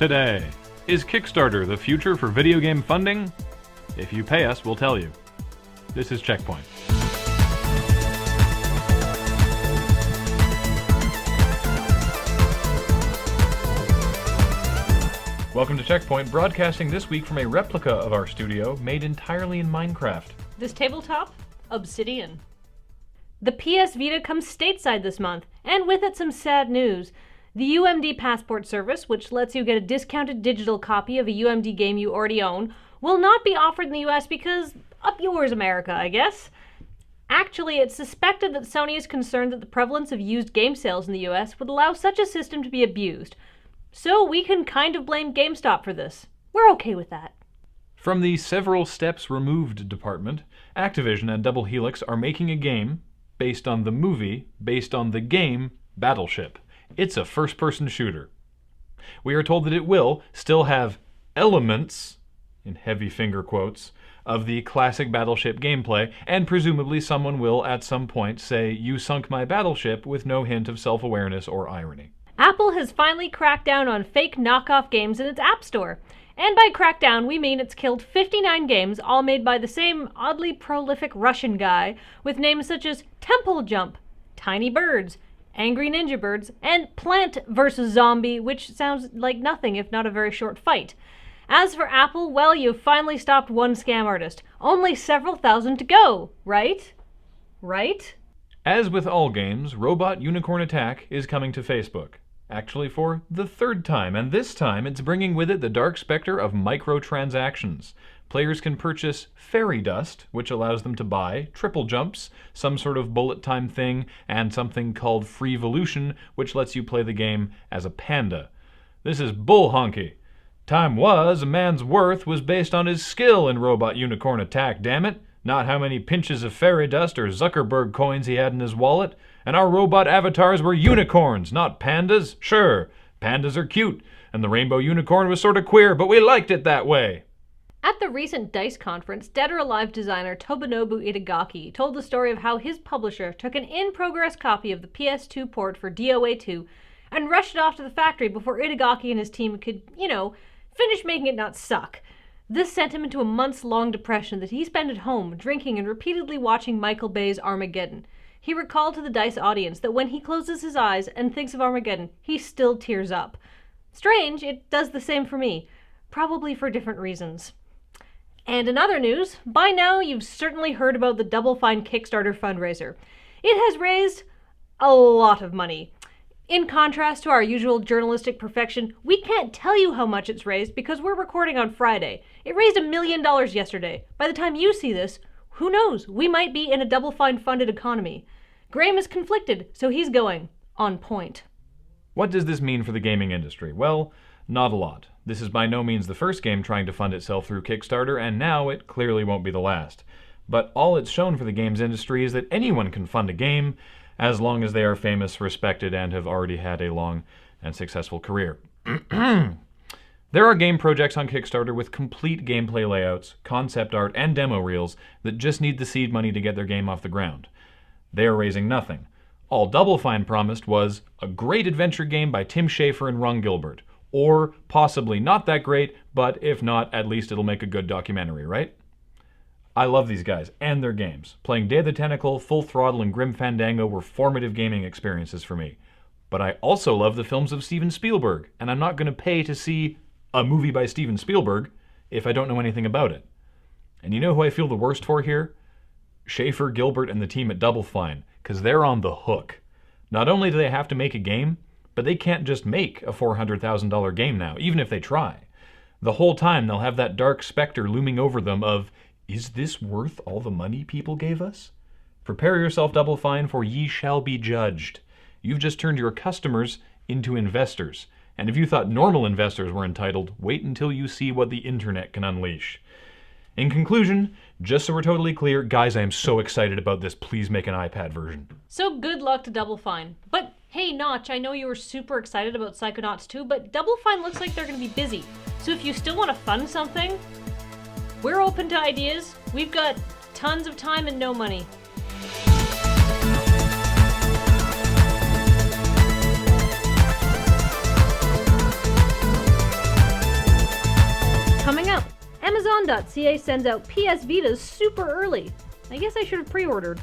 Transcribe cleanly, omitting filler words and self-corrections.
Today, is Kickstarter the future for video game funding? If you pay us, we'll tell you. This is CheckPoint. Welcome to CheckPoint, broadcasting this week from a replica of our studio made entirely in Minecraft. This tabletop? Obsidian. The PS Vita comes stateside this month, and with it some sad news. The UMD Passport service, which lets you get a discounted digital copy of a UMD game you already own, will not be offered in the US because, up yours, America, I guess. Actually, it's suspected that Sony is concerned that the prevalence of used game sales in the US would allow such a system to be abused. So we can kind of blame GameStop for this. We're okay with that. From the several steps removed department, Activison and Double Helix are making a game based on the movie, based on the game Battleship. It's a first-person shooter. We are told that it will still have elements, in heavy finger quotes, of the classic Battleship gameplay, and presumably someone will at some point say, "You sunk my battleship," with no hint of self-awareness or irony. Apple has finally cracked down on fake knockoff games in its App Store. And by crackdown, we mean it's killed 59 games, all made by the same oddly prolific Russian guy, with names such as Temple Jump, Tiny Birds, Angry Ninja Birds, and Plant vs. Zombie, which sounds like nothing if not a very short fight. As for Apple, well, you've finally stopped one scam artist. Only several thousand to go, right? Right? As with all games, Robot Unicorn Attack is coming to Facebook. Actually for the third time, and this time it's bringing with it the dark specter of microtransactions. Players can purchase fairy dust, which allows them to buy triple jumps, some sort of bullet time thing, and something called Freevolution, which lets you play the game as a panda. This is bull honky. Time was, a man's worth was based on his skill in Robot Unicorn Attack, damn it, not how many pinches of fairy dust or Zuckerberg coins he had in his wallet. And our robot avatars were unicorns, not pandas. Sure, pandas are cute, and the rainbow unicorn was sort of queer, but we liked it that way. At the recent DICE conference, Dead or Alive designer Tomonobu Itagaki told the story of how his publisher took an in-progress copy of the PS2 port for DOA 2 and rushed it off to the factory before Itagaki and his team could, finish making it not suck. This sent him into a months-long depression that he spent at home, drinking and repeatedly watching Michael Bay's Armageddon. He recalled to the DICE audience that when he closes his eyes and thinks of Armageddon, he still tears up. Strange, it does the same for me. Probably for different reasons. And in other news, by now you've certainly heard about the Double Fine Kickstarter fundraiser. It has raised a lot of money. In contrast to our usual journalistic perfection, we can't tell you how much it's raised because we're recording on Friday. It raised $1 million yesterday. By the time you see this, who knows? We might be in a Double Fine funded economy. Graham is conflicted, so he's going on point. What does this mean for the gaming industry? Well, not a lot. This is by no means the first game trying to fund itself through Kickstarter, and now it clearly won't be the last. But all it's shown for the games industry is that anyone can fund a game, as long as they are famous, respected, and have already had a long and successful career. There are game projects on Kickstarter with complete gameplay layouts, concept art, and demo reels that just need the seed money to get their game off the ground. They are raising nothing. All Double Fine promised was a great adventure game by Tim Schafer and Ron Gilbert. Or possibly not that great, but if not, at least it'll make a good documentary, right? I love these guys and their games. Playing Day of the Tentacle, Full Throttle, and Grim Fandango were formative gaming experiences for me. But I also love the films of Steven Spielberg, and I'm not going to pay to see a movie by Steven Spielberg if I don't know anything about it. And you know who I feel the worst for here? Schafer, Gilbert, and the team at Double Fine, because they're on the hook. Not only do they have to make a game, but they can't just make a $400,000 game now, even if they try. The whole time they'll have that dark specter looming over them of, is this worth all the money people gave us? Prepare yourself, Double Fine, for ye shall be judged. You've just turned your customers into investors. And if you thought normal investors were entitled, wait until you see what the internet can unleash. In conclusion, just so we're totally clear, guys, I am so excited about this. Please make an iPad version. So good luck to Double Fine. But hey, Notch, I know you were super excited about Psychonauts 2, but Double Fine looks like they're going to be busy. So if you still want to fund something, we're open to ideas. We've got tons of time and no money. Con.ca sends out PS Vitas super early. I guess I should have pre-ordered.